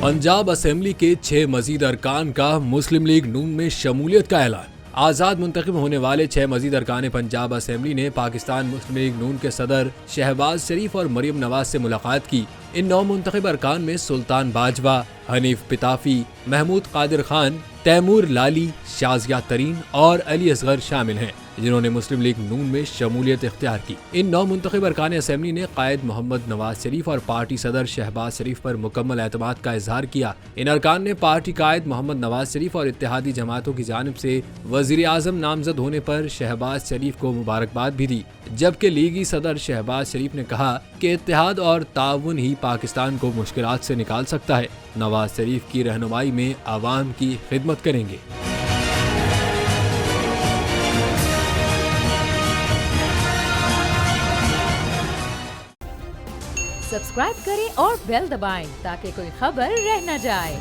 Punjab assembly के 6 मजीद अरकान का मुस्लिम लीग नून में शमूलियत का ऐलान। आज़ाद मुंतखब होने वाले 6 मजीद अरकान पंजाब असेंबली ने पाकिस्तान मुस्लिम लीग नून के सदर शहबाज शरीफ और मरियम नवाज से मुलाकात की। इन 9 मुंतखब अरकान में सुल्तान बाजवा, हनीफ पिताफी, महमूद कादिर खान, तैमूर लाली, शाजिया तरीन और अली असगर शामिल हैं, जिन्होंने मुस्लिम लीग नून में शमूलियत इख्तियार की। इन 9 मुंतखब अरकान असेंबली ने कायद मोहम्मद नवाज शरीफ और पार्टी सदर शहबाज शरीफ पर मुकम्मल एतमाद का इजहार किया। इन अरकान ने पार्टी कायद मोहम्मद नवाज शरीफ और इत्तेहादी जमातों की जानिब से वजीर आजम नामजद होने पर शहबाज शरीफ को मुबारकबाद भी दी, जबकि लीगी सदर शहबाज शरीफ ने कहा कि इत्तेहाद और ताउन ही पाकिस्तान को मुश्किलात से निकाल सकता है। नवाज शरीफ की रहनुमाई में आवाम की खिदमत करेंगे। सब्सक्राइब करें और बेल दबाएं ताकि कोई खबर रह न जाए।